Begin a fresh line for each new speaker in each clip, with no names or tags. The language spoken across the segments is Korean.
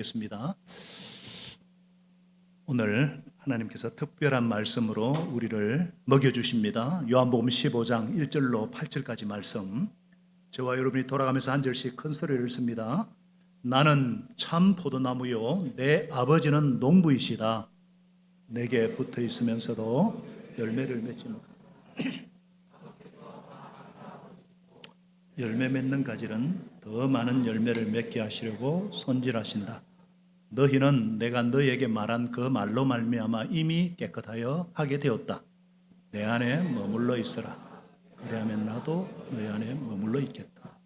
겠습니다. 오늘 하나님께서 특별한 말씀으로 우리를 먹여주십니다. 요한복음 15장 1절로 8절까지 말씀, 저와 여러분이 돌아가면서 한 절씩 큰 소리를 씁니다. 나는 참 포도나무요 내 아버지는 농부이시다. 내게 붙어 있으면서도 열매를 맺지 못. 열매 맺는 가지는 더 많은 열매를 맺게 하시려고 손질하신다. 너희는 내가 너희에게 말한 그 말로 말미암아 이미 깨끗하여 하게 되었다. 내 안에 머물러 있으라. 그리하면 나도 너희 안에 머물러 있겠다.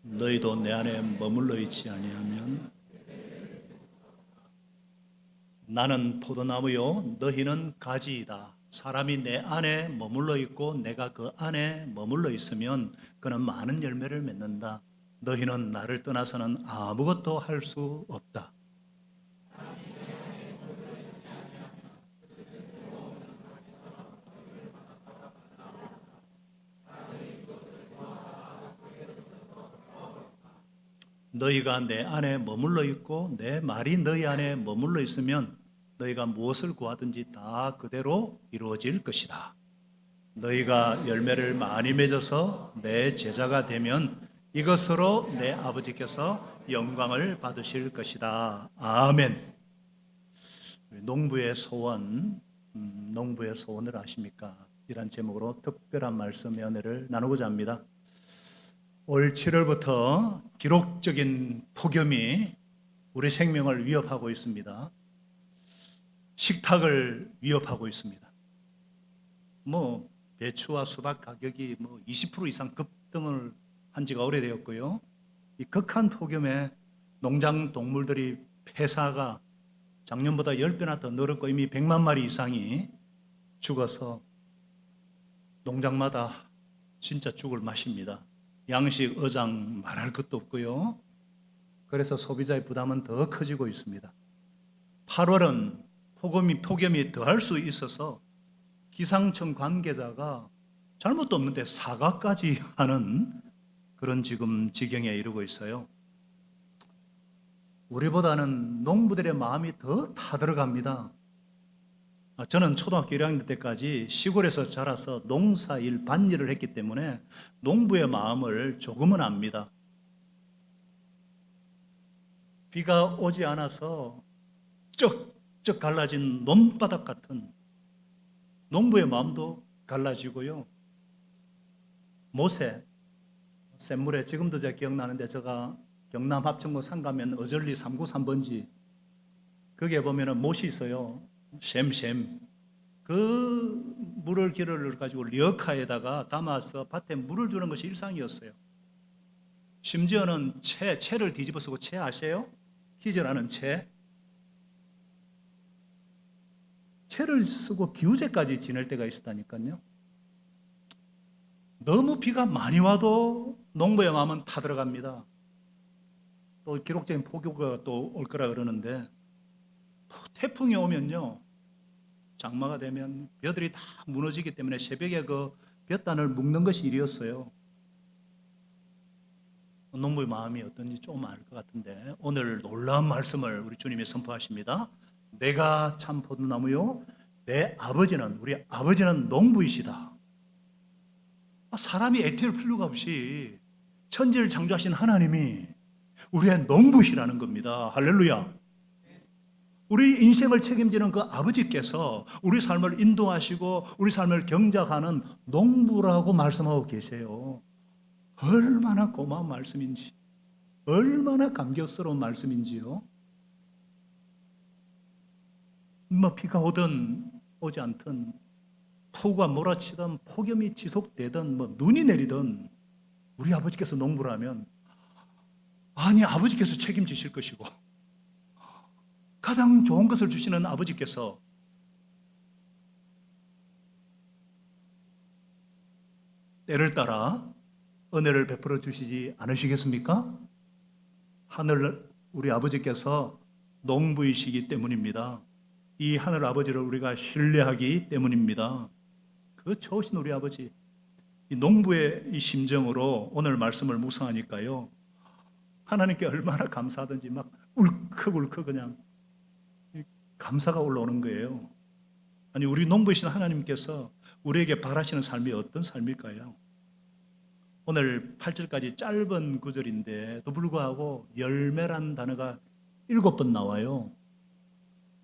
너희도 내 안에 머물러 있지 아니하면 나는 포도나무요 너희는 가지이다. 사람이 내 안에 머물러 있고 내가 그 안에 머물러 있으면 그는 많은 열매를 맺는다. 너희는 나를 떠나서는 아무것도 할 수 없다. 너희가 내 안에 머물러 있고 내 말이 너희 안에 머물러 있으면 너희가 무엇을 구하든지 다 그대로 이루어질 것이다. 너희가 열매를 많이 맺어서 내 제자가 되면 이것으로 내 아버지께서 영광을 받으실 것이다. 아멘. 농부의 소원, 농부의 소원을 아십니까? 이란 제목으로 특별한 말씀의 은혜를 나누고자 합니다. 올 7월부터 기록적인 폭염이 우리 생명을 위협하고 있습니다. 식탁을 위협하고 있습니다. 배추와 수박 가격이 20% 이상 급등을 한 지가 오래되었고요. 이 극한 폭염에 농장 동물들이 폐사가 작년보다 10배나 더 늘었고 이미 100만 마리 이상이 죽어서 농장마다 진짜 죽을 맛입니다. 양식, 어장 말할 것도 없고요. 그래서 소비자의 부담은 더 커지고 있습니다. 8월은 폭염이 더할 수 있어서 기상청 관계자가 잘못도 없는데 사과까지 하는 그런 지금 지경에 이르고 있어요. 우리보다는 농부들의 마음이 더 타들어갑니다. 저는 초등학교 1학년 때까지 시골에서 자라서 농사일, 밭일을 했기 때문에 농부의 마음을 조금은 압니다. 비가 오지 않아서 쩍쩍 갈라진 논바닥 같은 농부의 마음도 갈라지고요. 모세, 샘물에 지금도 제가 기억나는데 제가 경남 합천군 상가면 어절리 393번지 거기에 보면 못이 있어요. 샘. 그 물을 기를 가지고 리어카에다가 담아서 밭에 물을 주는 것이 일상이었어요. 심지어는 채를 뒤집어 쓰고 채 아세요? 희절하는 채를 쓰고 기우제까지 지낼 때가 있었다니까요. 너무 비가 많이 와도 농부의 마음은 타들어갑니다. 또 기록적인 폭우가 또 올 거라 그러는데 태풍이 오면요, 장마가 되면 벼들이 다 무너지기 때문에 새벽에 그 볕단을 묶는 것이 일이었어요. 농부의 마음이 어떤지 좀 알 것 같은데 오늘 놀라운 말씀을 우리 주님이 선포하십니다. 내가 참 포도나무요 내 아버지는, 우리 아버지는 농부이시다. 사람이 애태울 필요가 없이 천지를 창조하신 하나님이 우리의 농부시라는 겁니다. 할렐루야. 우리 인생을 책임지는 그 아버지께서 우리 삶을 인도하시고 우리 삶을 경작하는 농부라고 말씀하고 계세요. 얼마나 고마운 말씀인지, 얼마나 감격스러운 말씀인지요. 비가 오든 오지 않든, 폭우가 몰아치든 폭염이 지속되든 눈이 내리든 우리 아버지께서 농부라면 아버지께서 책임지실 것이고 가장 좋은 것을 주시는 아버지께서 때를 따라 은혜를 베풀어 주시지 않으시겠습니까? 하늘 우리 아버지께서 농부이시기 때문입니다. 이 하늘 아버지를 우리가 신뢰하기 때문입니다. 그 좋으신 우리 아버지, 이 농부의 이 심정으로 오늘 말씀을 묵상하니까요, 하나님께 얼마나 감사하든지 막 울컥울컥 그냥 감사가 올라오는 거예요. 아니, 우리 농부이신 하나님께서 우리에게 바라시는 삶이 어떤 삶일까요? 오늘 8절까지 짧은 구절인데도 불구하고 열매란 단어가 7번 나와요.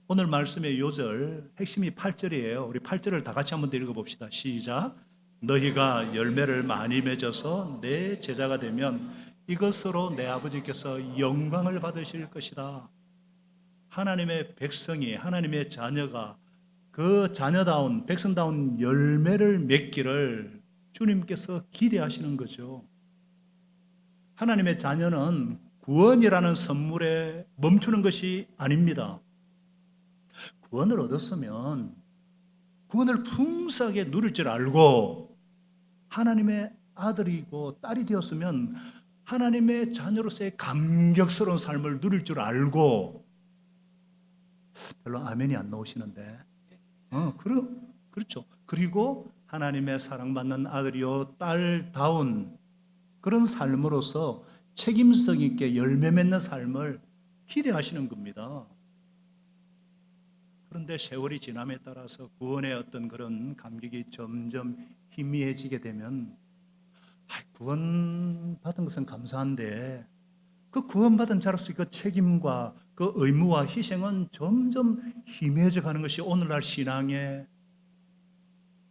오늘 말씀의 요절 핵심이 8절이에요. 우리 8절을 다 같이 한번 읽어봅시다. 시작. 너희가 열매를 많이 맺어서 내 제자가 되면 이것으로 내 아버지께서 영광을 받으실 것이다. 하나님의 백성이, 하나님의 자녀가 그 자녀다운, 백성다운 열매를 맺기를 주님께서 기대하시는 거죠. 하나님의 자녀는 구원이라는 선물에 멈추는 것이 아닙니다. 구원을 얻었으면 구원을 풍성하게 누릴 줄 알고 하나님의 아들이고 딸이 되었으면 하나님의 자녀로서의 감격스러운 삶을 누릴 줄 알고, 별로 아멘이 안 나오시는데, 그렇죠. 그리고 하나님의 사랑받는 아들이요 딸다운 그런 삶으로서 책임성 있게 열매 맺는 삶을 기대하시는 겁니다. 그런데 세월이 지남에 따라서 구원의 어떤 그런 감격이 점점 희미해지게 되면, 구원 받은 것은 감사한데 그 구원받은 자로서 그 책임과 그 의무와 희생은 점점 희미해져 가는 것이 오늘날 신앙의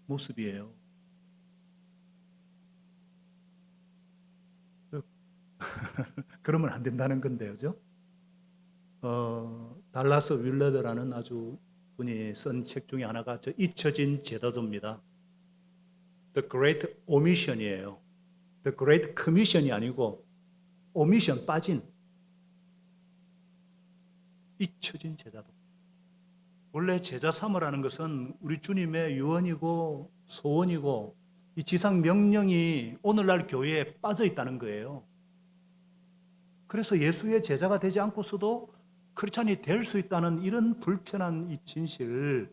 모습이에요. 그러면 안 된다는 건데요, 그죠? 달라스 윌러드라는 아주 분이 쓴 책 중에 하나가 저 잊혀진 제자도입니다. The Great Omission이에요. The Great Commission이 아니고 오미션, 빠진, 잊혀진 제자도. 원래 제자 삼으라는 것은 우리 주님의 유언이고 소원이고 이 지상 명령이 오늘날 교회에 빠져 있다는 거예요. 그래서 예수의 제자가 되지 않고서도 크리스찬이 될 수 있다는 이런 불편한 이 진실,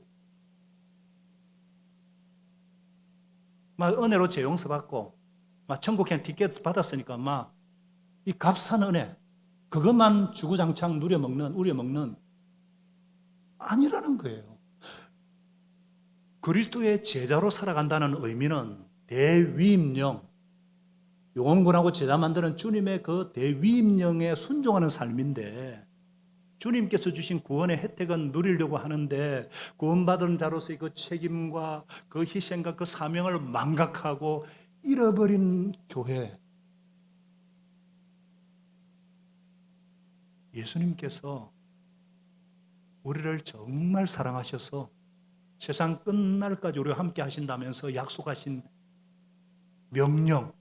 막 은혜로 재용서 받고 막 천국 그냥 티켓 받았으니까 막 이 값싼 은혜 그것만 주구장창 누려먹는, 우려먹는, 아니라는 거예요. 그리스도의 제자로 살아간다는 의미는 대위임령, 용원군하고 제자 만드는 주님의 그 대위임령에 순종하는 삶인데, 주님께서 주신 구원의 혜택은 누리려고 하는데 구원받은 자로서의 그 책임과 그 희생과 그 사명을 망각하고 잃어버린 교회. 예수님께서 우리를 정말 사랑하셔서 세상 끝날까지 우리와 함께 하신다면서 약속하신 명령,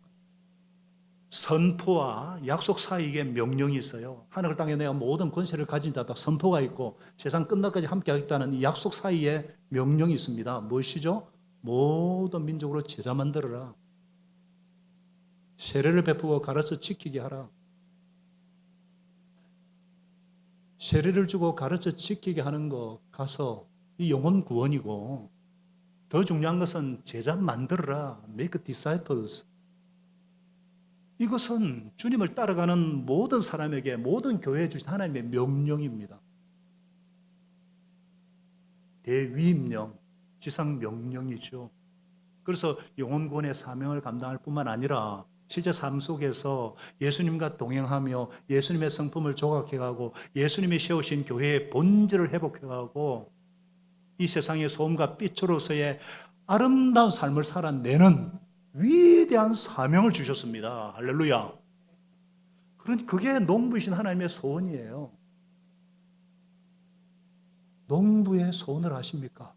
선포와 약속 사이에 명령이 있어요. 하늘 땅에 내가 모든 권세를 가진 자다 선포가 있고 세상 끝날까지 함께 하겠다는 이 약속 사이에 명령이 있습니다. 무엇이죠? 모든 민족으로 제자 만들어라. 세례를 베푸고 가르쳐 지키게 하라. 세례를 주고 가르쳐 지키게 하는 거 가서 이 영혼 구원이고, 더 중요한 것은 제자 만들어라. Make disciples. 이것은 주님을 따라가는 모든 사람에게, 모든 교회에 주신 하나님의 명령입니다. 대위임령, 지상 명령이죠. 그래서 영혼 구원의 사명을 감당할 뿐만 아니라 실제 삶 속에서 예수님과 동행하며 예수님의 성품을 조각해가고 예수님이 세우신 교회의 본질을 회복해가고 이 세상의 소음과 빛으로서의 아름다운 삶을 살아내는 위대한 사명을 주셨습니다. 할렐루야. 그게 농부이신 하나님의 소원이에요. 농부의 소원을 아십니까?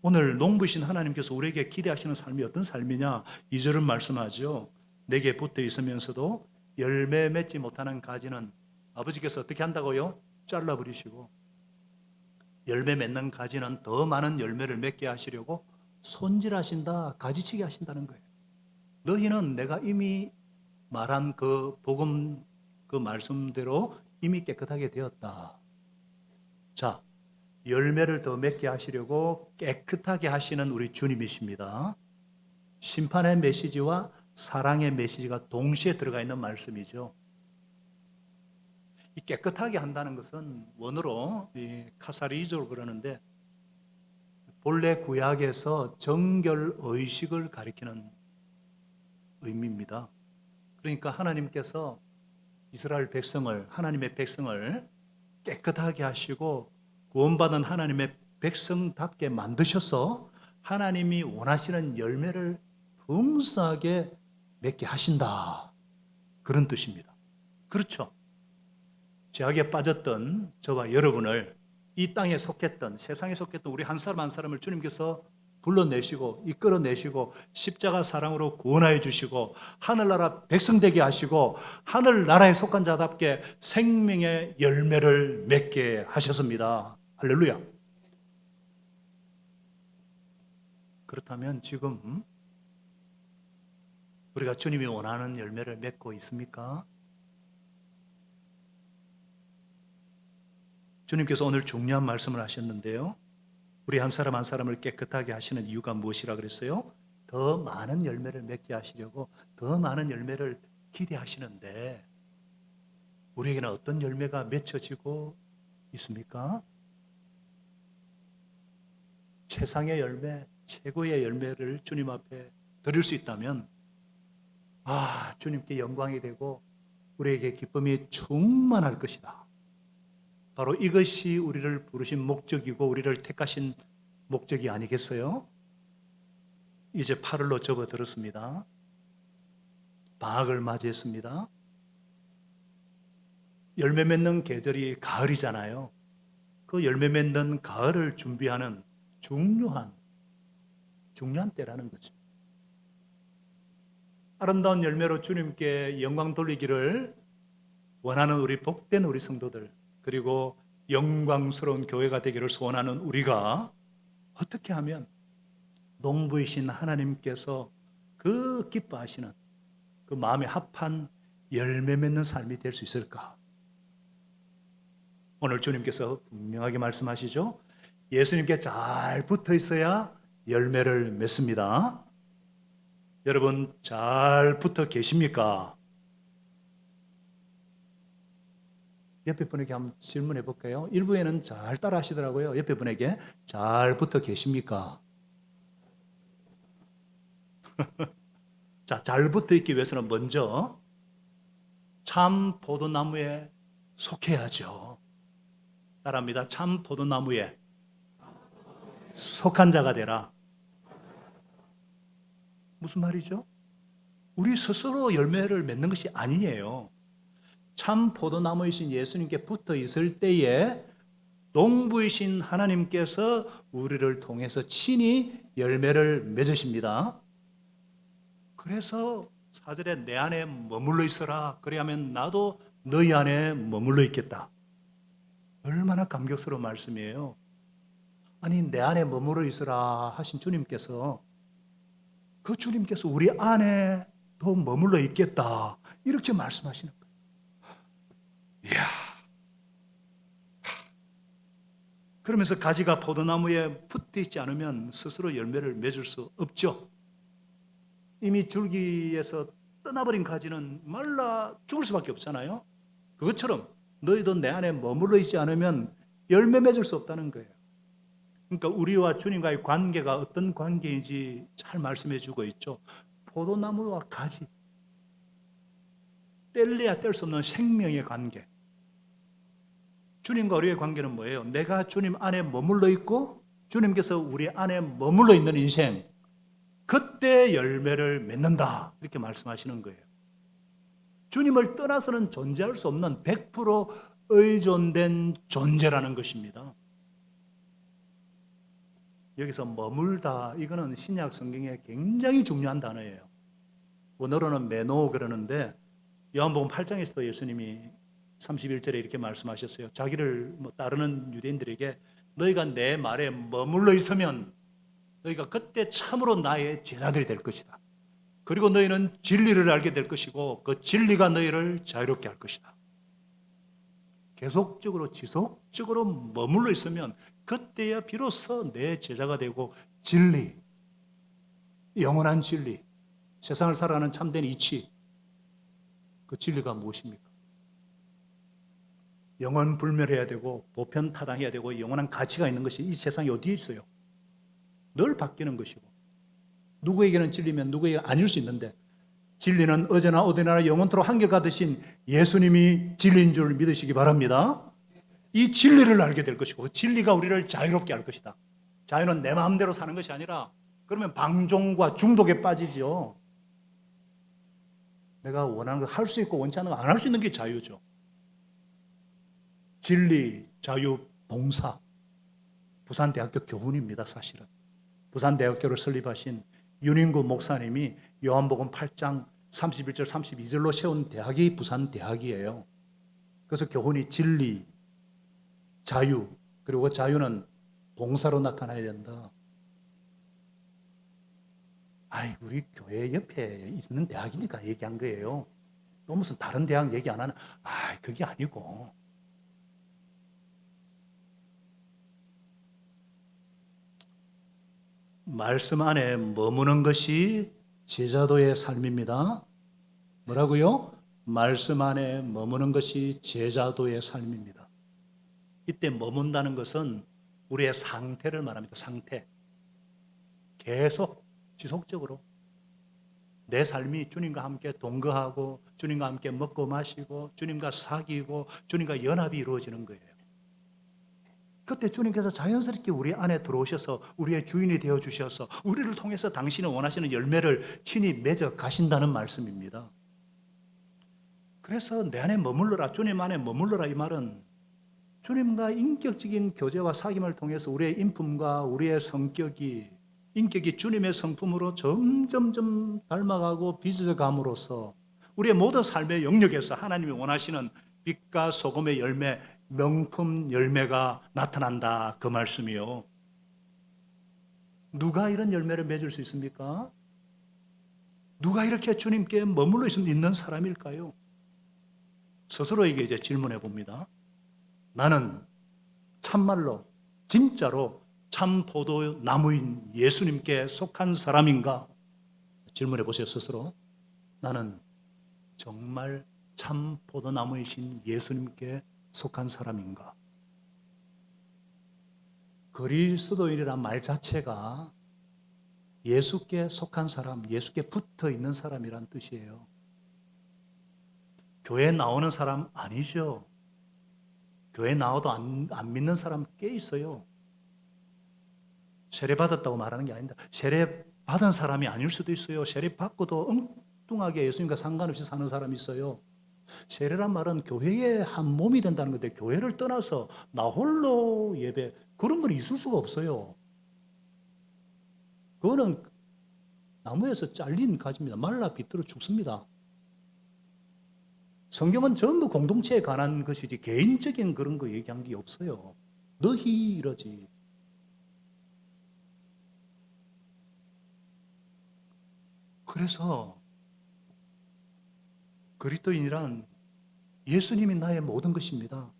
오늘 농부이신 하나님께서 우리에게 기대하시는 삶이 어떤 삶이냐? 2절은 말씀하죠. 내게 붙어 있으면서도 열매 맺지 못하는 가지는 아버지께서 어떻게 한다고요? 잘라버리시고, 열매 맺는 가지는 더 많은 열매를 맺게 하시려고 손질하신다, 가지치기 하신다는 거예요. 너희는 내가 이미 말한 그 복음, 그 말씀대로 이미 깨끗하게 되었다. 자, 열매를 더 맺게 하시려고 깨끗하게 하시는 우리 주님이십니다. 심판의 메시지와 사랑의 메시지가 동시에 들어가 있는 말씀이죠. 이 깨끗하게 한다는 것은 원어로 카사리조로 그러는데 본래 구약에서 정결 의식을 가리키는 의미입니다. 그러니까 하나님께서 이스라엘 백성을, 하나님의 백성을 깨끗하게 하시고 구원받은 하나님의 백성답게 만드셔서 하나님이 원하시는 열매를 풍성하게 맺게 하신다. 그런 뜻입니다. 그렇죠. 죄악에 빠졌던 저와 여러분을 이 땅에 속했던, 세상에 속했던 우리 한 사람 한 사람을 주님께서 불러내시고 이끌어내시고 십자가 사랑으로 구원하여 주시고 하늘나라 백성 되게 하시고 하늘나라에 속한 자답게 생명의 열매를 맺게 하셨습니다. 할렐루야. 그렇다면 지금 우리가 주님이 원하는 열매를 맺고 있습니까? 주님께서 오늘 중요한 말씀을 하셨는데요. 우리 한 사람 한 사람을 깨끗하게 하시는 이유가 무엇이라 그랬어요? 더 많은 열매를 맺게 하시려고 더 많은 열매를 기대하시는데 우리에게는 어떤 열매가 맺혀지고 있습니까? 최상의 열매, 최고의 열매를 주님 앞에 드릴 수 있다면 주님께 영광이 되고 우리에게 기쁨이 충만할 것이다. 바로 이것이 우리를 부르신 목적이고 우리를 택하신 목적이 아니겠어요? 이제 8월로 접어들었습니다. 방학을 맞이했습니다. 열매 맺는 계절이 가을이잖아요. 그 열매 맺는 가을을 준비하는 중요한 때라는 거죠. 아름다운 열매로 주님께 영광 돌리기를 원하는 우리 복된 우리 성도들, 그리고 영광스러운 교회가 되기를 소원하는 우리가 어떻게 하면 농부이신 하나님께서 그 기뻐하시는 그 마음에 합한 열매 맺는 삶이 될 수 있을까? 오늘 주님께서 분명하게 말씀하시죠. 예수님께 잘 붙어 있어야 열매를 맺습니다. 여러분 잘 붙어 계십니까? 옆에 분에게 한번 질문해 볼까요? 일부에는 잘 따라 하시더라고요. 옆에 분에게 잘 붙어 계십니까? 자, 잘 붙어 있기 위해서는 먼저 참 포도나무에 속해야죠. 따라합니다. 참 포도나무에 속한 자가 되라. 무슨 말이죠? 우리 스스로 열매를 맺는 것이 아니에요. 참 포도나무이신 예수님께 붙어 있을 때에 농부이신 하나님께서 우리를 통해서 친히 열매를 맺으십니다. 그래서 4절에 내 안에 머물러 있어라. 그래야면 나도 너희 안에 머물러 있겠다. 얼마나 감격스러운 말씀이에요. 아니 내 안에 머물러 있어라 하신 주님께서 그 주님께서 우리 안에 더 머물러 있겠다 이렇게 말씀하시는 거예요. 이야. 그러면서 가지가 포도나무에 붙어 있지 않으면 스스로 열매를 맺을 수 없죠. 이미 줄기에서 떠나버린 가지는 말라 죽을 수밖에 없잖아요. 그것처럼 너희도 내 안에 머물러 있지 않으면 열매 맺을 수 없다는 거예요. 그러니까 우리와 주님과의 관계가 어떤 관계인지 잘 말씀해 주고 있죠. 포도나무와 가지, 뗄래야 뗄 수 없는 생명의 관계. 주님과 우리의 관계는 뭐예요? 내가 주님 안에 머물러 있고 주님께서 우리 안에 머물러 있는 인생, 그때 열매를 맺는다 이렇게 말씀하시는 거예요. 주님을 떠나서는 존재할 수 없는 100% 의존된 존재라는 것입니다. 여기서 머물다, 이거는 신약 성경에 굉장히 중요한 단어예요. 원어로는 메노 그러는데 요한복음 8장에서도 예수님이 31절에 이렇게 말씀하셨어요. 자기를 따르는 유대인들에게 너희가 내 말에 머물러 있으면 너희가 그때 참으로 나의 제자들이 될 것이다. 그리고 너희는 진리를 알게 될 것이고 그 진리가 너희를 자유롭게 할 것이다. 계속적으로 지속적으로 머물러 있으면 그때야 비로소 내 제자가 되고 진리, 영원한 진리, 세상을 살아가는 참된 이치, 그 진리가 무엇입니까? 영원 불멸해야 되고 보편타당해야 되고 영원한 가치가 있는 것이 이 세상에 어디에 있어요? 늘 바뀌는 것이고 누구에게는 진리면 누구에게는 아닐 수 있는데 진리는 어제나 어디나 영원토록 한결같으신 예수님이 진리인 줄 믿으시기 바랍니다. 이 진리를 알게 될 것이고 그 진리가 우리를 자유롭게 할 것이다. 자유는 내 마음대로 사는 것이 아니라 그러면 방종과 중독에 빠지죠. 내가 원하는 걸 할 수 있고 원치 않는 거 안 할 수 있는 게 자유죠. 진리, 자유, 봉사. 부산대학교 교훈입니다, 사실은. 부산대학교를 설립하신 윤인구 목사님이 요한복음 8장 31절 32절로 세운 대학이 부산대학이에요. 그래서 교훈이 진리, 자유, 그리고 자유는 봉사로 나타나야 된다. 우리 교회 옆에 있는 대학이니까 얘기한 거예요. 또 무슨 다른 대학 얘기 안 하나? 그게 아니고. 말씀 안에 머무는 것이 제자도의 삶입니다. 뭐라고요? 말씀 안에 머무는 것이 제자도의 삶입니다. 이때 머문다는 것은 우리의 상태를 말합니다. 상태. 계속 지속적으로 내 삶이 주님과 함께 동거하고 주님과 함께 먹고 마시고 주님과 사귀고 주님과 연합이 이루어지는 거예요. 그때 주님께서 자연스럽게 우리 안에 들어오셔서 우리의 주인이 되어주셔서 우리를 통해서 당신이 원하시는 열매를 친히 맺어 가신다는 말씀입니다. 그래서 내 안에 머물러라, 주님 안에 머물러라 이 말은 주님과 인격적인 교제와 사귐을 통해서 우리의 인품과 우리의 성격이 인격이 주님의 성품으로 점점점 닮아가고 빚어져 감으로써 우리의 모든 삶의 영역에서 하나님이 원하시는 빛과 소금의 열매, 명품 열매가 나타난다 그 말씀이요. 누가 이런 열매를 맺을 수 있습니까? 누가 이렇게 주님께 머물러 있는 사람일까요? 스스로에게 이제 질문해 봅니다. 나는 참말로 진짜로 참 포도나무인 예수님께 속한 사람인가? 질문해 보세요, 스스로. 나는 정말 참 포도나무이신 예수님께 속한 사람인가? 그리스도인이란 말 자체가 예수께 속한 사람, 예수께 붙어 있는 사람이란 뜻이에요. 교회 나오는 사람 아니죠. 교회 나와도 안 믿는 사람 꽤 있어요. 세례 받았다고 말하는 게 아닙니다. 세례 받은 사람이 아닐 수도 있어요. 세례 받고도 엉뚱하게 예수님과 상관없이 사는 사람이 있어요. 세례란 말은 교회의 한 몸이 된다는 건데 교회를 떠나서 나 홀로 예배 그런 건 있을 수가 없어요. 그거는 나무에서 잘린 가지입니다. 말라 비틀어 죽습니다. 성경은 전부 공동체에 관한 것이지 개인적인 그런 거 얘기한 게 없어요. 너희 이러지. 그래서 그리스도인이란 예수님이 나의 모든 것입니다.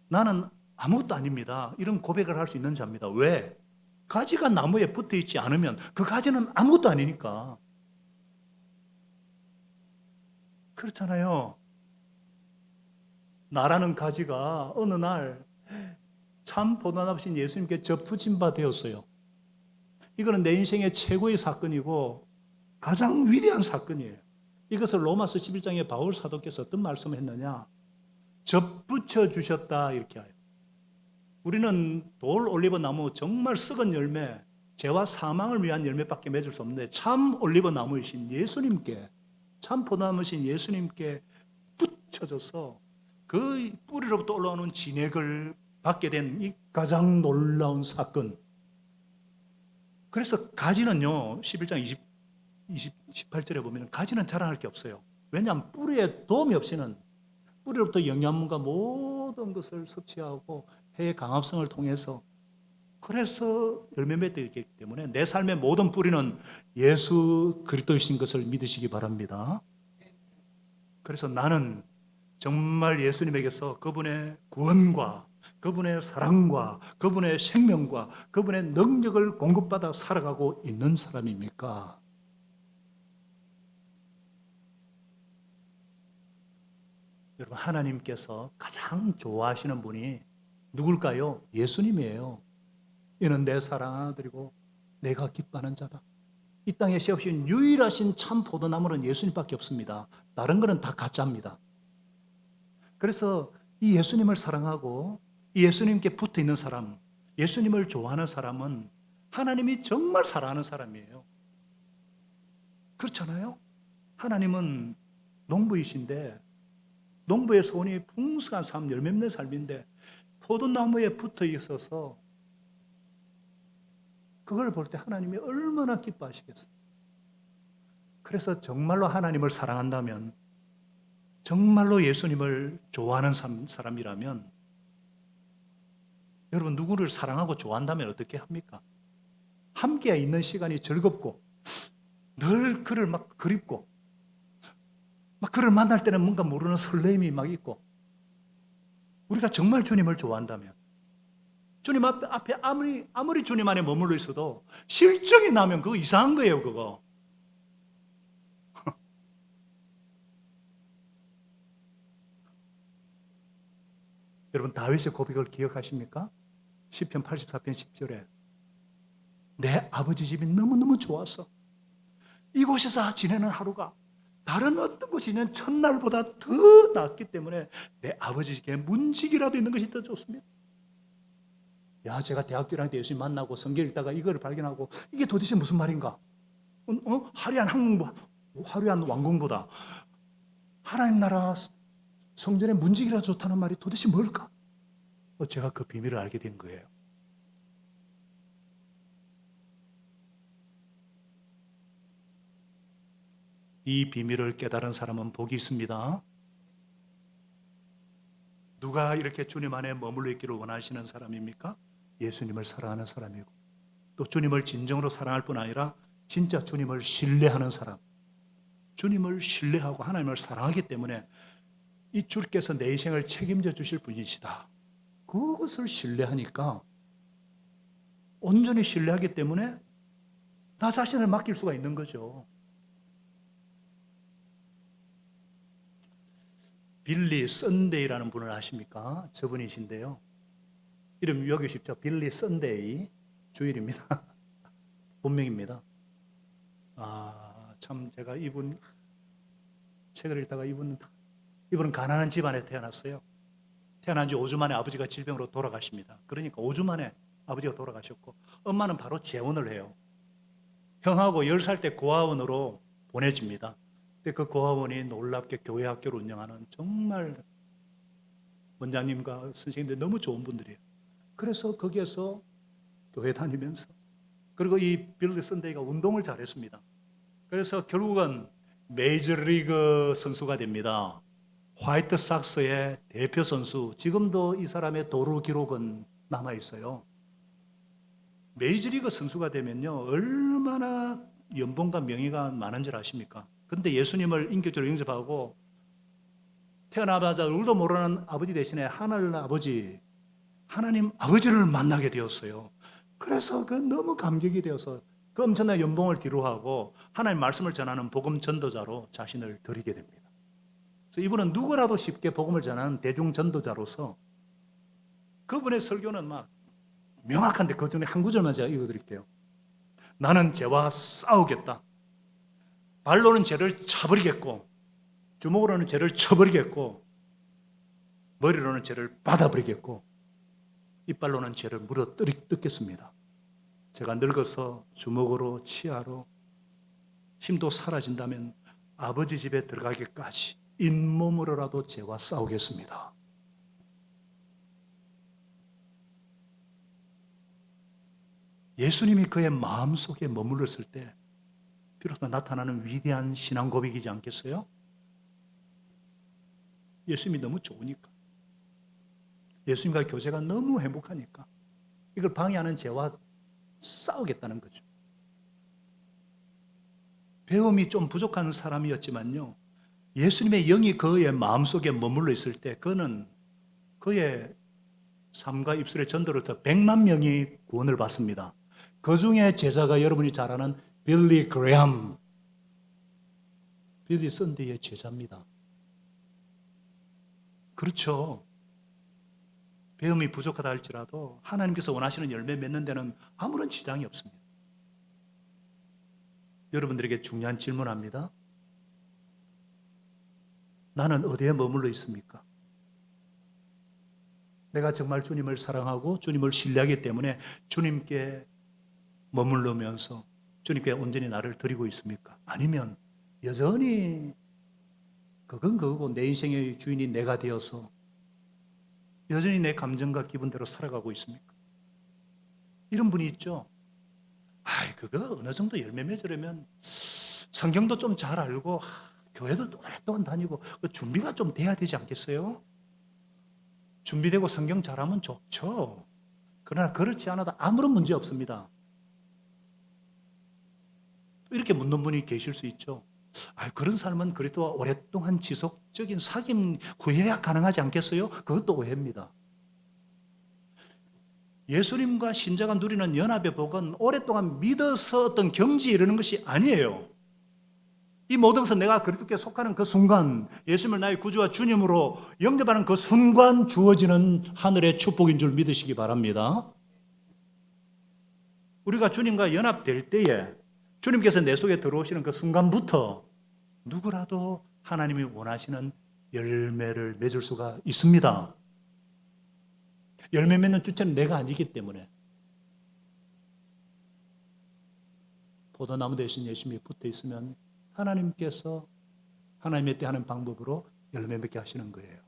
나는 아무것도 아닙니다. 이런 고백을 할 수 있는 자입니다. 왜? 가지가 나무에 붙어 있지 않으면 그 가지는 아무것도 아니니까. 그렇잖아요. 나라는 가지가 어느 날 참 포도나무신 예수님께 접붙임 바 되었어요. 이거는 내 인생의 최고의 사건이고 가장 위대한 사건이에요. 이것을 로마서 11장에 바울 사도께서 어떤 말씀을 했느냐? 접붙여 주셨다 이렇게 해요. 우리는 돌 올리브 나무 정말 썩은 열매, 죄와 사망을 위한 열매밖에 맺을 수 없는데 참 올리브 나무이신 예수님께, 참 포도나무신 예수님께 붙여져서 그 뿌리로부터 올라오는 진액을 받게 된 이 가장 놀라운 사건. 그래서 가지는요, 11장 18절에 보면 가지는 자랑할 게 없어요. 왜냐하면 뿌리에 도움이 없이는 뿌리로부터 영양분과 모든 것을 섭취하고 해의 강압성을 통해서 그래서 열매 맺게 되기 때문에 내 삶의 모든 뿌리는 예수 그리스도이신 것을 믿으시기 바랍니다. 그래서 나는 정말 예수님에게서 그분의 구원과 그분의 사랑과 그분의 생명과 그분의 능력을 공급받아 살아가고 있는 사람입니까? 여러분, 하나님께서 가장 좋아하시는 분이 누굴까요? 예수님이에요. 이는 내 사랑하는 아들이고 내가 기뻐하는 자다. 이 땅에 세우신 유일하신 참 포도나무는 예수님밖에 없습니다. 다른 거는 다 가짜입니다. 그래서 이 예수님을 사랑하고 이 예수님께 붙어 있는 사람, 예수님을 좋아하는 사람은 하나님이 정말 사랑하는 사람이에요. 그렇잖아요? 하나님은 농부이신데 농부의 소원이 풍성한 삶, 열매 맺는 삶인데 포도나무에 붙어 있어서 그걸 볼 때 하나님이 얼마나 기뻐하시겠어요. 그래서 정말로 하나님을 사랑한다면, 정말로 예수님을 좋아하는 사람이라면, 여러분 누구를 사랑하고 좋아한다면 어떻게 합니까? 함께 있는 시간이 즐겁고 늘 그를 막 그립고 막 그를 만날 때는 뭔가 모르는 설렘이 막 있고, 우리가 정말 주님을 좋아한다면 주님 앞에 아무리 주님 안에 머물러 있어도 실정이 나면 그거 이상한 거예요. 그거 여러분, 다윗의 고백을 기억하십니까? 시편 84편 10절에 내 아버지 집이 너무너무 좋아서 이곳에서 지내는 하루가 다른 어떤 곳이 있는 첫날보다 더 낫기 때문에 내 아버지 집에 문지기라도 있는 것이 더 좋습니다. 야, 제가 대학교 다닐 때 예수님 만나고 성경 읽다가 이걸 발견하고 이게 도대체 무슨 말인가? 화려한 왕궁보다 하나님 나라 성전의 문지기라 좋다는 말이 도대체 뭘까? 제가 그 비밀을 알게 된 거예요. 이 비밀을 깨달은 사람은 복이 있습니다. 누가 이렇게 주님 안에 머물러 있기를 원하시는 사람입니까? 예수님을 사랑하는 사람이고, 또 주님을 진정으로 사랑할 뿐 아니라 진짜 주님을 신뢰하는 사람, 주님을 신뢰하고 하나님을 사랑하기 때문에 이 주께서 내 인생을 책임져 주실 분이시다, 그것을 신뢰하니까, 온전히 신뢰하기 때문에 나 자신을 맡길 수가 있는 거죠. 빌리 썬데이라는 분을 아십니까? 저분이신데요, 이름 여기 쉽죠? 빌리 썬데이, 주일입니다. 본명입니다. 참 제가 이분 책을 읽다가 이분은 가난한 집안에 태어났어요. 태어난 지 5주 만에 아버지가 질병으로 돌아가십니다. 그러니까 5주 만에 아버지가 돌아가셨고, 엄마는 바로 재혼을 해요. 형하고 10살 때 고아원으로 보내집니다. 근데 그 고아원이 놀랍게 교회 학교를 운영하는 정말 원장님과 선생님들 너무 좋은 분들이에요. 그래서 거기에서 교회 다니면서, 그리고 이 빌리 썬데이가 운동을 잘했습니다. 그래서 결국은 메이저리그 선수가 됩니다. 화이트삭스의 대표 선수, 지금도 이 사람의 도루 기록은 남아 있어요. 메이저리그 선수가 되면요, 얼마나 연봉과 명예가 많은 줄 아십니까? 근데 예수님을 인격적으로 영접하고 태어나자마자 울도 모르는 아버지 대신에 하늘 아버지, 하나님 아버지를 만나게 되었어요. 그래서 그 너무 감격이 되어서 그 엄청난 연봉을 기로하고 하나님 말씀을 전하는 복음 전도자로 자신을 드리게 됩니다. 그래서 이분은 누구라도 쉽게 복음을 전하는 대중 전도자로서, 그분의 설교는 막 명확한데 그 중에 한 구절만 제가 읽어드릴게요. 나는 죄와 싸우겠다. 발로는 죄를 차버리겠고, 주먹으로는 죄를 쳐버리겠고, 머리로는 죄를 받아버리겠고, 이빨로는 죄를 물어 뜯겠습니다. 제가 늙어서 주먹으로 치아로 힘도 사라진다면 아버지 집에 들어가기까지 잇몸으로라도 죄와 싸우겠습니다. 예수님이 그의 마음속에 머물렀을 때 비로소 나타나는 위대한 신앙 고백이지 않겠어요? 예수님이 너무 좋으니까, 예수님과 교제가 너무 행복하니까 이걸 방해하는 죄와 싸우겠다는 거죠. 배움이 좀 부족한 사람이었지만요, 예수님의 영이 그의 마음속에 머물러 있을 때 그는 그의 삶과 입술의 전도를 더 100만 명이 구원을 받습니다. 그 중에 제자가 여러분이 잘 아는 빌리 그레엄, 빌리 썬데이의 제자입니다. 그렇죠. 배움이 부족하다 할지라도 하나님께서 원하시는 열매 맺는 데는 아무런 지장이 없습니다. 여러분들에게 중요한 질문합니다. 나는 어디에 머물러 있습니까? 내가 정말 주님을 사랑하고 주님을 신뢰하기 때문에 주님께 머물러면서 주님께 온전히 나를 드리고 있습니까? 아니면 여전히 그건 그거고 내 인생의 주인이 내가 되어서 여전히 내 감정과 기분대로 살아가고 있습니까? 이런 분이 있죠. 그거 어느 정도 열매 맺으려면 성경도 좀 잘 알고 교회도 오랫동안 다니고 그 준비가 좀 돼야 되지 않겠어요? 준비되고 성경 잘하면 좋죠. 그러나 그렇지 않아도 아무런 문제 없습니다. 이렇게 묻는 분이 계실 수 있죠. 그런 삶은 그래도 오랫동안 지속적인 사귐 후에야 가능하지 않겠어요? 그것도 오해입니다. 예수님과 신자가 누리는 연합의 복은 오랫동안 믿어서 어떤 경지에 이르는 것이 아니에요. 이 모든 것은 내가 그리스도께 속하는 그 순간, 예수님을 나의 구주와 주님으로 영접하는 그 순간 주어지는 하늘의 축복인 줄 믿으시기 바랍니다. 우리가 주님과 연합될 때에 주님께서 내 속에 들어오시는 그 순간부터 누구라도 하나님이 원하시는 열매를 맺을 수가 있습니다. 열매 맺는 주체는 내가 아니기 때문에. 포도나무 대신 예수님이 붙어 있으면 하나님께서 하나님의 때 하는 방법으로 열매 맺게 하시는 거예요.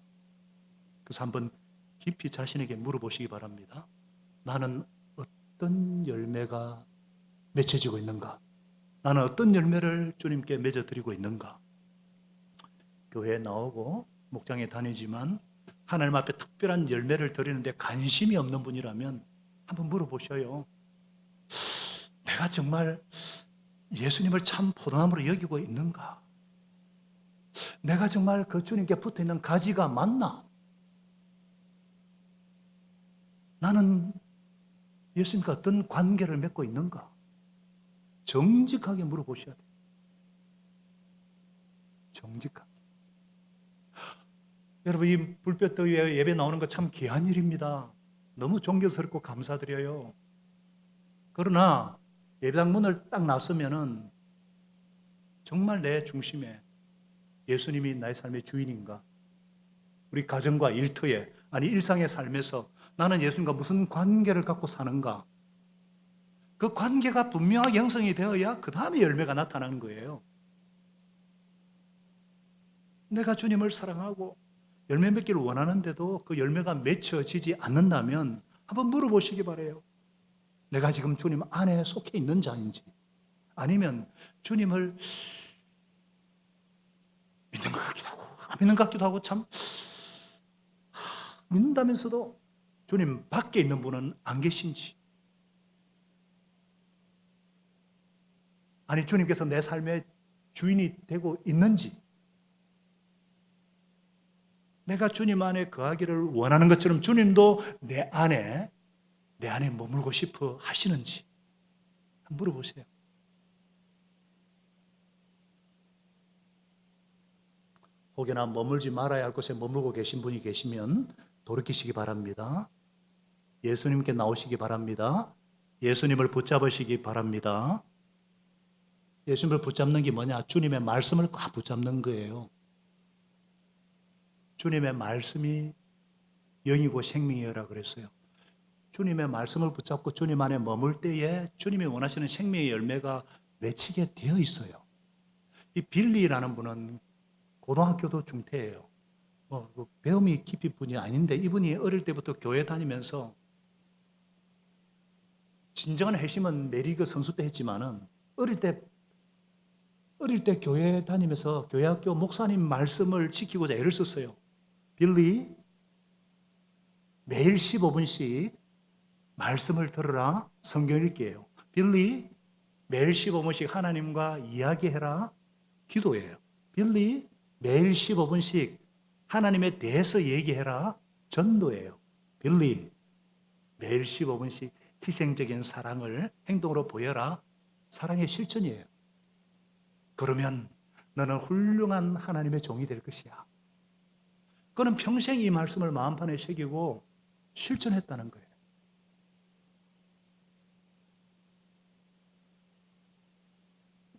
그래서 한번 깊이 자신에게 물어보시기 바랍니다. 나는 어떤 열매가 맺혀지고 있는가? 나는 어떤 열매를 주님께 맺어드리고 있는가? 교회에 나오고 목장에 다니지만 하나님 앞에 특별한 열매를 드리는데 관심이 없는 분이라면 한번 물어보셔요. 내가 정말 예수님을 참 포도나무로 여기고 있는가? 내가 정말 그 주님께 붙어 있는 가지가 맞나? 나는 예수님과 어떤 관계를 맺고 있는가? 정직하게 물어보셔야 돼요. 정직하게. 여러분, 이 불볕더위에 예배 나오는 거 참 귀한 일입니다. 너무 존경스럽고 감사드려요. 그러나 예배당 문을 딱 나서면은 정말 내 중심에 예수님이 나의 삶의 주인인가? 우리 가정과 일터에, 아니 일상의 삶에서 나는 예수님과 무슨 관계를 갖고 사는가? 그 관계가 분명하게 형성이 되어야 그 다음에 열매가 나타나는 거예요. 내가 주님을 사랑하고 열매 맺기를 원하는데도 그 열매가 맺혀지지 않는다면 한번 물어보시기 바라요. 내가 지금 주님 안에 속해 있는 자인지, 아니면 주님을 믿는 것 같기도 하고 안 믿는 것 같기도 하고, 참 믿는다면서도 주님 밖에 있는 분은 안 계신지, 아니 주님께서 내 삶의 주인이 되고 있는지, 내가 주님 안에 거하기를 원하는 것처럼 주님도 내 안에 머물고 싶어 하시는지 한번 물어보세요. 혹여나 머물지 말아야 할 곳에 머물고 계신 분이 계시면 돌이키시기 바랍니다. 예수님께 나오시기 바랍니다. 예수님을 붙잡으시기 바랍니다. 예수님을 붙잡는 게 뭐냐? 주님의 말씀을 꽉 붙잡는 거예요. 주님의 말씀이 영이고 생명이라 그랬어요. 주님의 말씀을 붙잡고 주님 안에 머물 때에 주님이 원하시는 생명의 열매가 맺히게 되어 있어요. 이 빌리라는 분은 고등학교도 중퇴예요. 배움이 깊이 분이 아닌데 이분이 어릴 때부터 교회 다니면서 진정한 회심은 메리그 선수 때 했지만은 어릴 때 교회 다니면서 교회 학교 목사님 말씀을 지키고자 애를 썼어요. 빌리, 매일 15분씩 말씀을 들으라, 성경 읽기예요. 빌리, 매일 15분씩 하나님과 이야기해라, 기도예요. 빌리, 매일 15분씩 하나님에 대해서 얘기해라, 전도예요. 빌리, 매일 15분씩 희생적인 사랑을 행동으로 보여라, 사랑의 실천이에요. 그러면 너는 훌륭한 하나님의 종이 될 것이야. 그는 평생 이 말씀을 마음판에 새기고 실천했다는 거예요.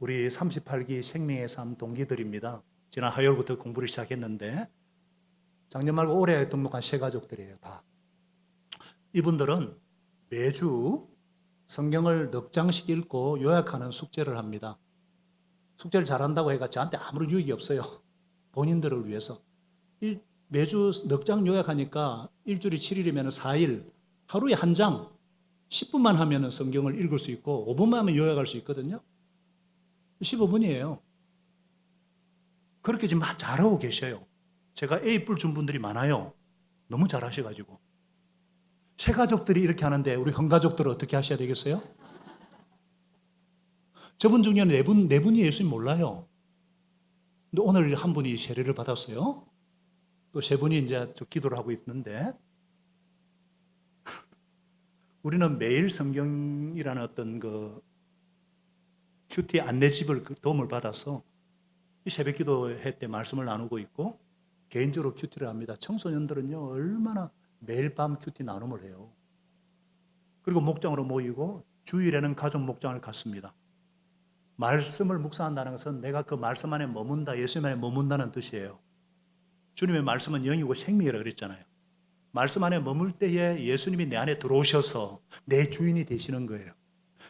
우리 38기 생명의 삶 동기들입니다. 지난 화요일부터 공부를 시작했는데 작년 말고 올해 등록한 세 가족들이에요. 다. 이분들은 매주 성경을 넉 장씩 읽고 요약하는 숙제를 합니다. 숙제를 잘한다고 해가 저한테 아무런 유익이 없어요. 본인들을 위해서. 매주 넉 장 요약하니까 일주일이 7일이면 4일, 하루에 한 장, 10분만 하면 성경을 읽을 수 있고 5분만 하면 요약할 수 있거든요. 15분이에요. 그렇게 지금 잘하고 계셔요. 제가 A뿔 준 분들이 많아요. 너무 잘하셔가지고. 새 가족들이 이렇게 하는데 우리 헌가족들은 어떻게 하셔야 되겠어요? 저분 중에 네 분이 예수님 몰라요. 근데 오늘 한 분이 세례를 받았어요. 또 세 분이 이제 기도를 하고 있는데 우리는 매일 성경이라는 어떤 그 큐티 안내집을 도움을 받아서 새벽 기도회 때 말씀을 나누고 있고 개인적으로 큐티를 합니다. 청소년들은요 얼마나 매일 밤 큐티 나눔을 해요. 그리고 목장으로 모이고 주일에는 가족 목장을 갖습니다. 말씀을 묵상한다는 것은 내가 그 말씀 안에 머문다, 예수님 안에 머문다는 뜻이에요. 주님의 말씀은 영이고 생명이라고 그랬잖아요. 말씀 안에 머물 때에 예수님이 내 안에 들어오셔서 내 주인이 되시는 거예요.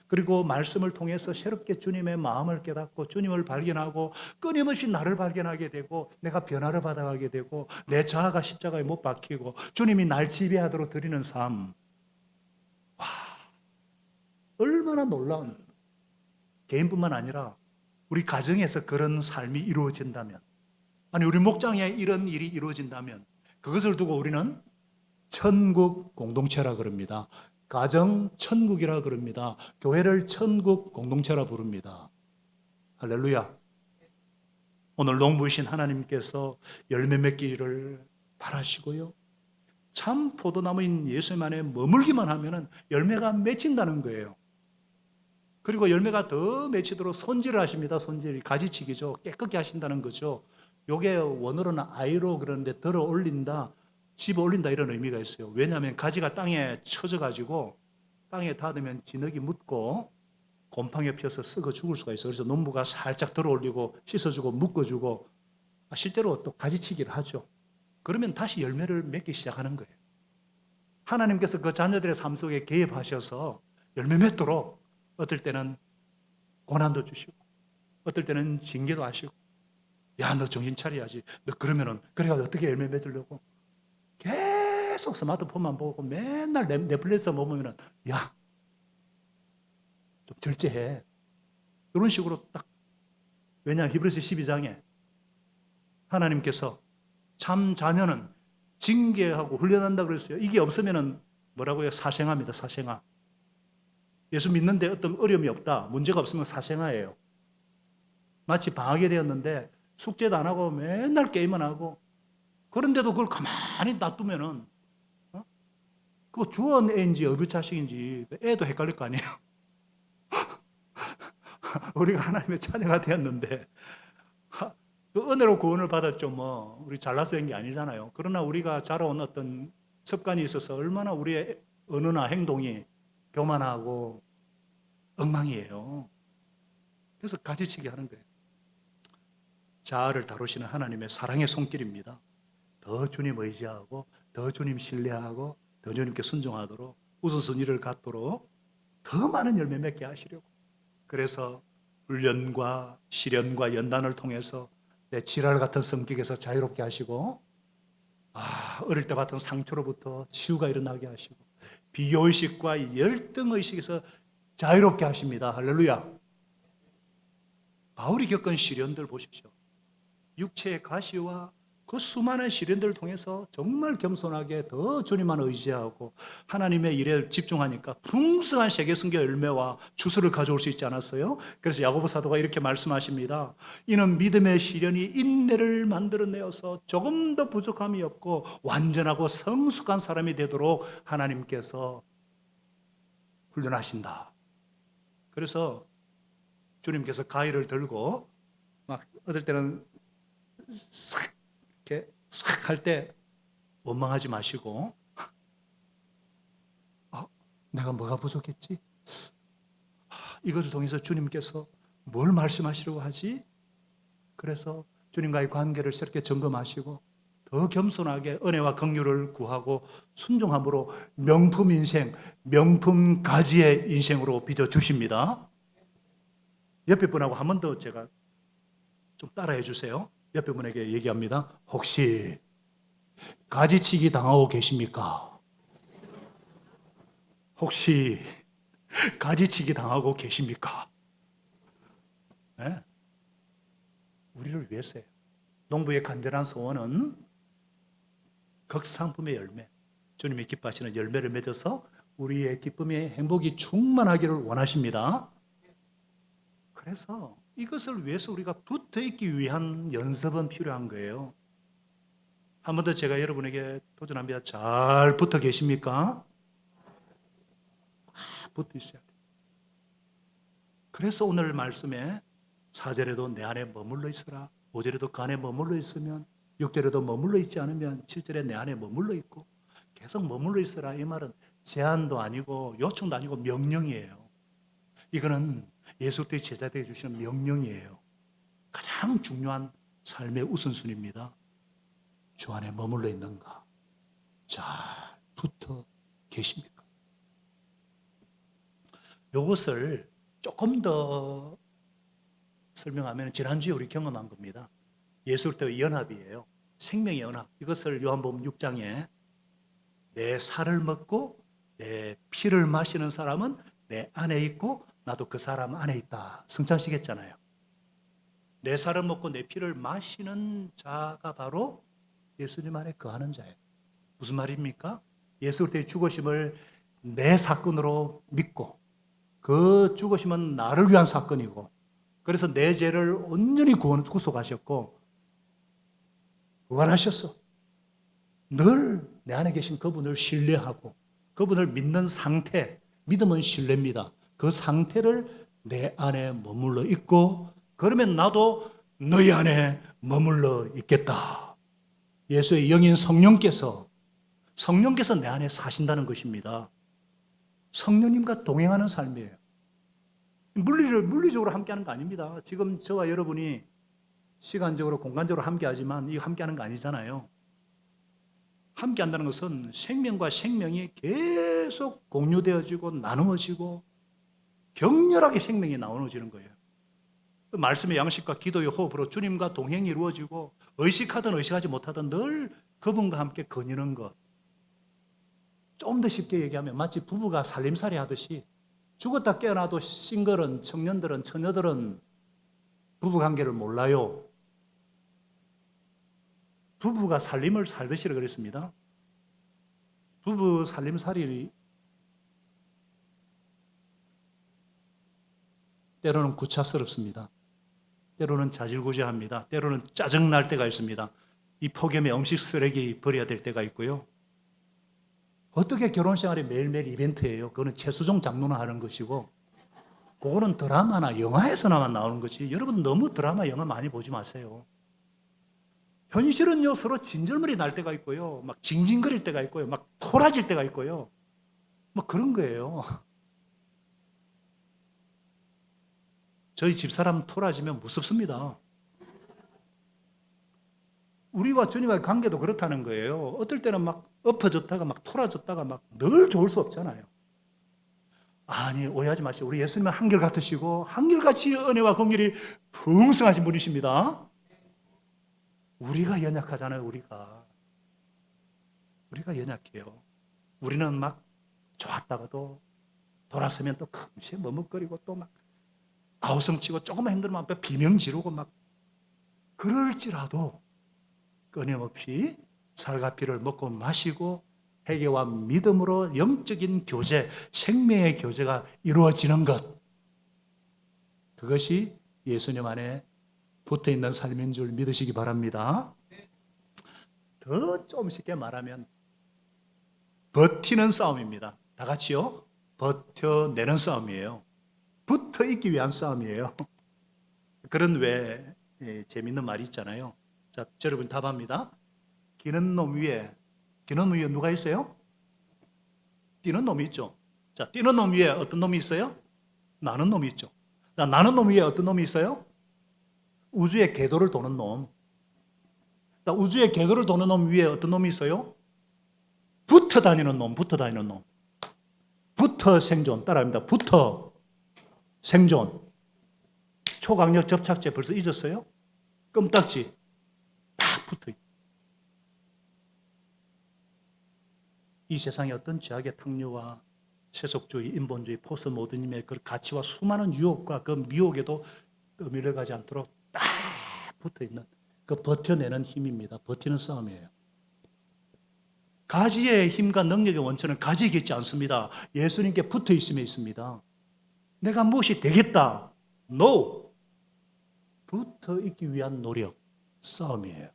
그리고 말씀을 통해서 새롭게 주님의 마음을 깨닫고 주님을 발견하고 끊임없이 나를 발견하게 되고 내가 변화를 받아가게 되고 내 자아가 십자가에 못 박히고 주님이 날 지배하도록 드리는 삶. 와, 얼마나 놀라운, 개인뿐만 아니라 우리 가정에서 그런 삶이 이루어진다면, 아니 우리 목장에 이런 일이 이루어진다면 그것을 두고 우리는 천국 공동체라 그럽니다. 가정 천국이라 그럽니다. 교회를 천국 공동체라 부릅니다. 할렐루야. 오늘 농부이신 하나님께서 열매 맺기를 바라시고요. 참 포도나무인 예수님 안에 머물기만 하면 열매가 맺힌다는 거예요. 그리고 열매가 더 맺히도록 손질을 하십니다. 손질, 가지치기죠. 깨끗게 하신다는 거죠. 요게 원어로는 아이로 그러는데 들어 올린다, 집어 올린다 이런 의미가 있어요. 왜냐하면 가지가 땅에 쳐져가지고 땅에 닿으면 진흙이 묻고 곰팡이가 피어서 썩어 죽을 수가 있어요. 그래서 농부가 살짝 들어 올리고 씻어주고 묶어주고 실제로 또 가지치기를 하죠. 그러면 다시 열매를 맺기 시작하는 거예요. 하나님께서 그 자녀들의 삶 속에 개입하셔서 열매 맺도록 어떨 때는 고난도 주시고 어떨 때는 징계도 하시고 야, 너 정신 차려야지. 너 그러면은 그래가지고 어떻게 열매 맺으려고 계속 스마트폰만 보고 맨날 넷플릭스 보면은 야, 좀 절제해. 이런 식으로 딱. 왜냐하면 히브리서 12장에 하나님께서 참 자녀는 징계하고 훈련한다 그랬어요. 이게 없으면은 뭐라고요? 사생아입니다. 사생아. 예수 믿는데 어떤 어려움이 없다, 문제가 없으면 사생아예요. 마치 방학이 되었는데 숙제도 안 하고 맨날 게임만 하고 그런데도 그걸 가만히 놔두면은 그거 주원 애인지 어부자식인지 애도 헷갈릴 거 아니에요. 우리가 하나님의 자녀가 되었는데 그 은혜로 구원을 받았죠. 뭐 우리 잘나서 한 게 아니잖아요. 그러나 우리가 자라온 어떤 습관이 있어서 얼마나 우리의 언어나 행동이 교만하고 엉망이에요. 그래서 가지치기 하는 거예요. 자아를 다루시는 하나님의 사랑의 손길입니다. 더 주님 의지하고 더 주님 신뢰하고 더 주님께 순종하도록 우선순위를 갖도록 더 많은 열매 맺게 하시려고. 그래서 훈련과 시련과 연단을 통해서 내 지랄 같은 성격에서 자유롭게 하시고 어릴 때 받던 상처로부터 치유가 일어나게 하시고 비교의식과 열등의식에서 자유롭게 하십니다. 할렐루야. 바울이 겪은 시련들 보십시오. 육체의 가시와 그 수많은 시련들을 통해서 정말 겸손하게 더 주님만 의지하고 하나님의 일에 집중하니까 풍성한 세계성교 열매와 주수를 가져올 수 있지 않았어요? 그래서 야고보 사도가 이렇게 말씀하십니다. 이는 믿음의 시련이 인내를 만들어내어서 조금 더 부족함이 없고 완전하고 성숙한 사람이 되도록 하나님께서 훈련하신다. 그래서 주님께서 가위를 들고 막 어떨 때는 싹 이렇게 싹 할 때 원망하지 마시고, 내가 뭐가 부족했지? 이것을 통해서 주님께서 뭘 말씀하시려고 하지? 그래서 주님과의 관계를 새롭게 점검하시고 더 겸손하게 은혜와 긍휼을 구하고 순종함으로 명품 인생, 명품 가지의 인생으로 빚어주십니다. 옆에 분하고 한 번 더 제가 좀 따라해 주세요. 옆에 분에게 얘기합니다. 혹시 가지치기 당하고 계십니까? 혹시 가지치기 당하고 계십니까? 네? 우리를 위해서요. 농부의 간절한 소원은 극상품의 열매, 주님이 기뻐하시는 열매를 맺어서 우리의 기쁨의 행복이 충만하기를 원하십니다. 그래서 이것을 위해서 우리가 붙어 있기 위한 연습은 필요한 거예요. 한 번 더 제가 여러분에게 도전합니다. 잘 붙어 계십니까? 붙어 있어야 돼요. 그래서 오늘 말씀에 4절에도 내 안에 머물러 있어라. 5절에도 그 안에 머물러 있으면 6절에도 머물러 있지 않으면 7절에 내 안에 머물러 있고 계속 머물러 있어라. 이 말은 제한도 아니고 요청도 아니고 명령이에요. 이거는 예수의 제자들에게 주시는 명령이에요. 가장 중요한 삶의 우선순위입니다. 주 안에 머물러 있는가? 잘 붙어 계십니까? 이것을 조금 더 설명하면 지난주에 우리 경험한 겁니다. 예수 그리스도의 연합이에요. 생명의 연합. 이것을 요한복음 6장에 내 살을 먹고 내 피를 마시는 사람은 내 안에 있고 나도 그 사람 안에 있다. 성찬식했잖아요. 내 살을 먹고 내 피를 마시는 자가 바로 예수님 안에 거하는 자예요. 무슨 말입니까? 예수 그리스도의 죽으심을 내 사건으로 믿고 그 죽으심은 나를 위한 사건이고 그래서 내 죄를 온전히 구속하셨고 부활하셨어. 늘 내 안에 계신 그분을 신뢰하고 그분을 믿는 상태, 믿음은 신뢰입니다. 그 상태를 내 안에 머물러 있고 그러면 나도 너희 안에 머물러 있겠다. 예수의 영인 성령께서 내 안에 사신다는 것입니다. 성령님과 동행하는 삶이에요. 물리적으로 함께하는 거 아닙니다. 지금 저와 여러분이 시간적으로 공간적으로 함께하지만 이 함께하는 거 아니잖아요. 함께한다는 것은 생명과 생명이 계속 공유되어지고 나누어지고 격렬하게 생명이 나누어지는 거예요. 그 말씀의 양식과 기도의 호흡으로 주님과 동행이 이루어지고 의식하든 의식하지 못하든 늘 그분과 함께 거니는 것. 좀 더 쉽게 얘기하면 마치 부부가 살림살이 하듯이 죽었다 깨어나도 싱글은 청년들은 처녀들은 부부관계를 몰라요. 부부가 살림을 살듯이라 그랬습니다. 부부 살림살이 때로는 구차스럽습니다. 때로는 자질구레합니다. 때로는 짜증날 때가 있습니다. 이 폭염에 음식 쓰레기 버려야 될 때가 있고요. 어떻게 결혼생활이 매일매일 이벤트예요. 그거는 최수종 장로나 하는 것이고 그거는 드라마나 영화에서나만 나오는 거지. 여러분 너무 드라마 영화 많이 보지 마세요. 현실은요 서로 진절머리 날 때가 있고요. 막 징징거릴 때가 있고요. 막 토라질 때가 있고요. 뭐 그런 거예요. 저희 집사람 토라지면 무섭습니다. 우리와 주님과의 관계도 그렇다는 거예요. 어떨 때는 막 엎어졌다가 막 토라졌다가 막 늘 좋을 수 없잖아요. 아니 오해하지 마시고 우리 예수님은 한결같으시고 한결같이 은혜와 긍휼이 풍성하신 분이십니다. 우리가 연약하잖아요. 우리가 연약해요. 우리는 막 좋았다가도 돌아서면 또 금세 머뭇거리고 또 막 아우성치고 조금만 힘들면 비명 지르고 막 그럴지라도 끊임없이 살과 피를 먹고 마시고 회개와 믿음으로 영적인 교제, 생명의 교제가 이루어지는 것. 그것이 예수님 안에 붙어있는 삶인 줄 믿으시기 바랍니다. 더 좀 쉽게 말하면 버티는 싸움입니다. 다 같이요. 버텨내는 싸움이에요. 붙어 있기 위한 싸움이에요. 그런 재밌는 말이 있잖아요. 자, 여러분 답합니다. 기는 놈 위에 뛰는 놈 위에 누가 있어요? 뛰는 놈이 있죠. 자, 뛰는 놈 위에 어떤 놈이 있어요? 나는 놈이 있죠. 자, 나는 놈 위에 어떤 놈이 있어요? 우주의 궤도를 도는 놈. 자, 우주의 궤도를 도는 놈 위에 어떤 놈이 있어요? 붙어 다니는 놈, 붙어 다니는 놈. 붙어 생존, 따라합니다. 붙어 생존. 초강력 접착제 벌써 잊었어요? 껌딱지 딱 붙어. 이 세상의 어떤 죄악의 탕류와 세속주의, 인본주의, 포스모더니즘의 그 가치와 수많은 유혹과 그 미혹에도 밀려가지 않도록 딱 붙어있는 그 버텨내는 힘입니다. 버티는 싸움이에요. 가지의 힘과 능력의 원천은 가지에 있지 않습니다. 예수님께 붙어있음에 있습니다. 내가 무엇이 되겠다. No. 붙어있기 위한 노력, 싸움이에요.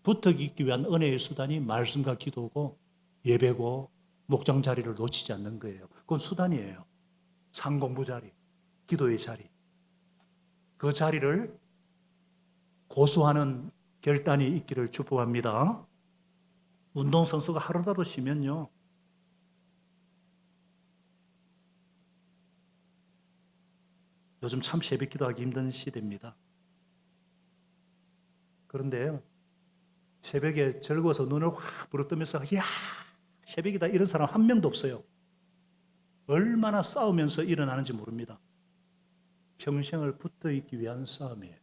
붙어있기 위한 은혜의 수단이 말씀과 기도고 예배고 목장 자리를 놓치지 않는 거예요. 그건 수단이에요. 상공부 자리, 기도의 자리. 그 자리를 고수하는 결단이 있기를 축복합니다. 운동선수가 하루라도 쉬면요, 요즘 참 새벽 기도하기 힘든 시대입니다. 그런데요, 새벽에 즐거워서 눈을 확 부릅뜨면서 이야 새벽이다 이런 사람 한 명도 없어요. 얼마나 싸우면서 일어나는지 모릅니다. 평생을 붙어있기 위한 싸움이에요.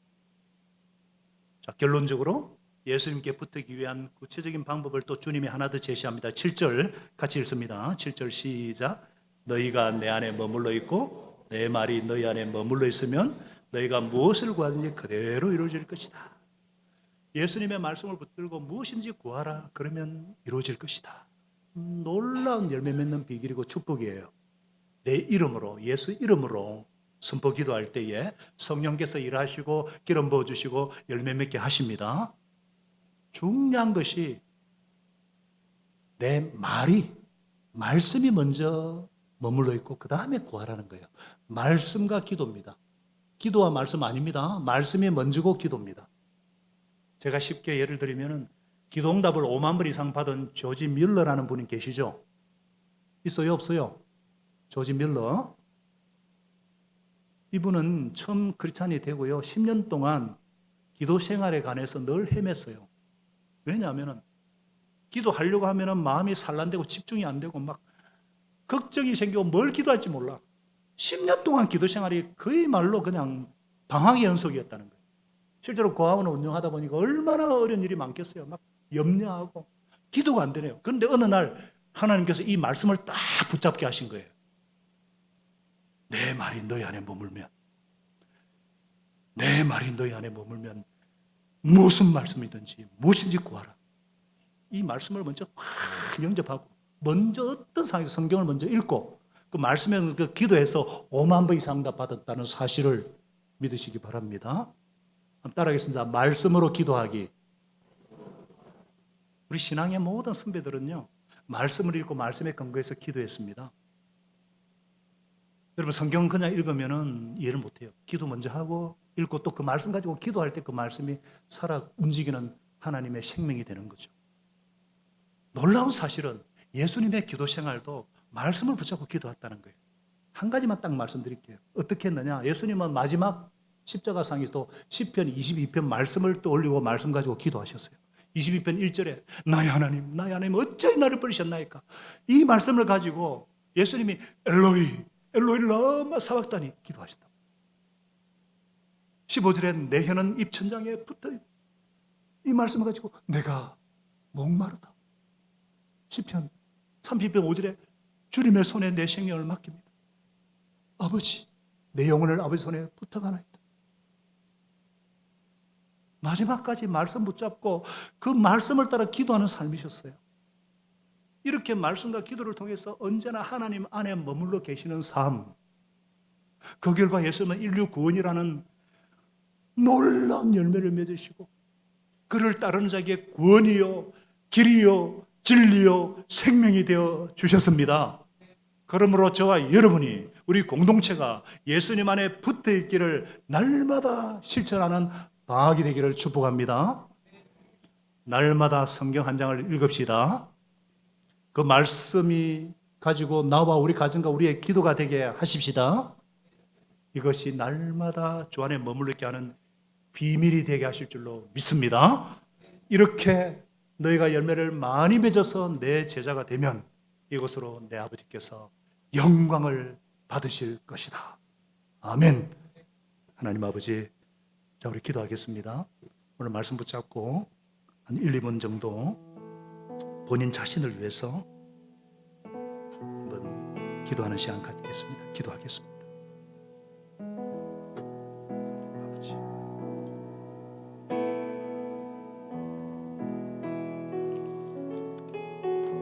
자, 결론적으로 예수님께 붙기 위한 구체적인 방법을 또 주님이 하나 더 제시합니다. 7절 같이 읽습니다. 7절 시작. 너희가 내 안에 머물러 있고 내 말이 너희 안에 머물러 있으면 너희가 무엇을 구하든지 그대로 이루어질 것이다. 예수님의 말씀을 붙들고 무엇인지 구하라. 그러면 이루어질 것이다. 놀라운 열매 맺는 비결이고 축복이에요. 내 이름으로, 예수 이름으로 선포 기도할 때에 성령께서 일하시고 기름 부어주시고 열매 맺게 하십니다. 중요한 것이 내 말씀이 먼저 머물러 있고 그 다음에 구하라는 거예요. 말씀과 기도입니다. 기도와 말씀 아닙니다. 말씀이 먼저고 기도입니다. 제가 쉽게 예를 들면 기도응답을 5만 번 이상 받은 조지 밀러라는 분이 계시죠? 있어요? 없어요? 조지 밀러. 이분은 처음 크리스찬이 되고요, 10년 동안 기도 생활에 관해서 늘 헤맸어요. 왜냐하면 기도하려고 하면 마음이 산란되고 집중이 안 되고 막 걱정이 생기고 뭘 기도할지 몰라. 10년 동안 기도 생활이 거의 말로 그냥 방황의 연속이었다는 거예요. 실제로 고아원을 운영하다 보니까 얼마나 어려운 일이 많겠어요. 막 염려하고 기도가 안 되네요. 그런데 어느 날 하나님께서 이 말씀을 딱 붙잡게 하신 거예요. 내 말이 너희 안에 머물면, 내 말이 너희 안에 머물면 무슨 말씀이든지 무엇인지 구하라. 이 말씀을 먼저 확 영접하고 먼저 어떤 상황에서 성경을 먼저 읽고 그 말씀에서 그 기도해서 5만 번 이상 다 받았다는 사실을 믿으시기 바랍니다. 한번 따라하겠습니다. 말씀으로 기도하기. 우리 신앙의 모든 선배들은요, 말씀을 읽고 말씀에 근거해서 기도했습니다. 여러분 성경은 그냥 읽으면 이해를 못해요. 기도 먼저 하고 읽고 또 그 말씀 가지고 기도할 때 그 말씀이 살아 움직이는 하나님의 생명이 되는 거죠. 놀라운 사실은 예수님의 기도 생활도 말씀을 붙잡고 기도했다는 거예요. 한 가지만 딱 말씀드릴게요. 어떻게 했느냐? 예수님은 마지막 십자가상에서도 시편 22편 말씀을 떠올리고 말씀 가지고 기도하셨어요. 22편 1절에 나의 하나님 어찌 나를 버리셨나이까? 이 말씀을 가지고 예수님이 엘로이 라마 사박다니 기도하셨다. 15절에 내 혀는 입천장에 붙어있다. 이 말씀을 가지고 내가 목마르다. 시편 30편 5절에 주님의 손에 내 생명을 맡깁니다. 아버지, 내 영혼을 아버지 손에 부탁하나이다. 마지막까지 말씀 붙잡고 그 말씀을 따라 기도하는 삶이셨어요. 이렇게 말씀과 기도를 통해서 언제나 하나님 안에 머물러 계시는 삶, 그 결과 예수님은 인류 구원이라는 놀라운 열매를 맺으시고 그를 따르는 자에게 구원이요 길이요 진리요 생명이 되어 주셨습니다. 그러므로 저와 여러분이 우리 공동체가 예수님 안에 붙어 있기를 날마다 실천하는 방학이 되기를 축복합니다. 날마다 성경 한 장을 읽읍시다. 그 말씀이 가지고 나와 우리 가정과 우리의 기도가 되게 하십시다. 이것이 날마다 주 안에 머물러 있게 하는 비밀이 되게 하실 줄로 믿습니다. 이렇게 너희가 열매를 많이 맺어서 내 제자가 되면 이것으로 내 아버지께서 영광을 받으실 것이다. 아멘. 하나님 아버지, 자 우리 기도하겠습니다. 오늘 말씀 붙잡고 한 1, 2분 정도 본인 자신을 위해서 한번 기도하는 시간 갖겠습니다. 기도하겠습니다. 아버지,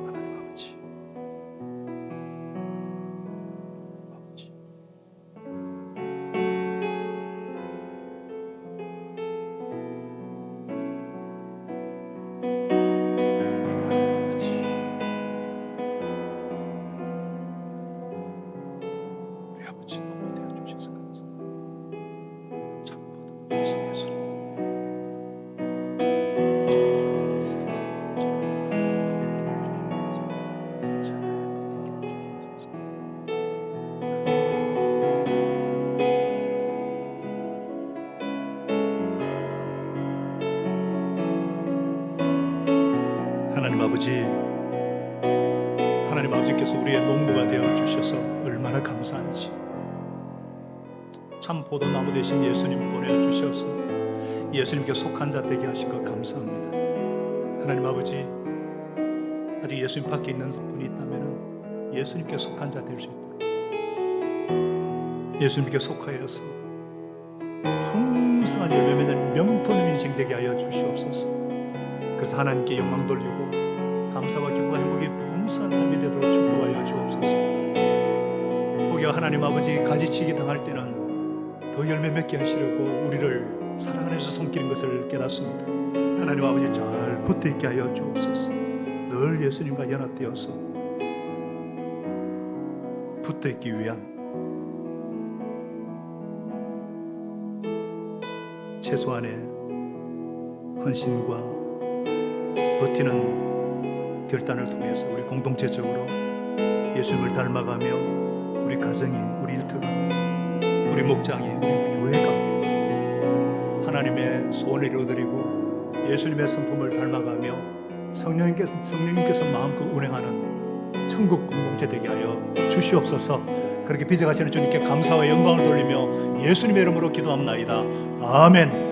하나님 아버지, 아버지, 우리 아버지 너무 되어 주셔서 감사합니다. 참 보도 예수 하나님 아버지, 하나님 아버지께서 우리의 농부가 되어 주셔서 얼마나 감사한지, 참 포도나무 대신 예수님을 보내주셔서 예수님께 속한 자 되게 하신 것 감사합니다. 하나님 아버지, 아직 예수님 밖에 있는 분이 있다면 예수님께 속한 자 될 수 있도록 예수님께 속하여서 풍성한 열매 맺는 명품 인생 되게 하여 주시옵소서. 그래서 하나님께 영광 돌리고 감사와 기쁨과 행복이 풍성한 삶이 되도록 축복하여 주옵소서. 혹여 하나님 아버지 가지치기 당할 때는 더 열매 맺게 하시려고 우리를 사랑 안에서 섬기는 것을 깨닫습니다. 하나님 아버지 잘 붙어있게 하여 주옵소서. 늘 예수님과 연합되어서 붙어있기 위한 최소한의 헌신과 버티는 결단을 통해서 우리 공동체적으로 예수님을 닮아가며 우리 가정이, 우리 일터가, 우리 목장이, 우리 교회가 하나님의 소원을 이루어드리고 예수님의 성품을 닮아가며 성령님께서 마음껏 운행하는 천국 공동체 되게 하여 주시옵소서. 그렇게 빚어가시는 주님께 감사와 영광을 돌리며 예수님의 이름으로 기도합나이다. 아멘.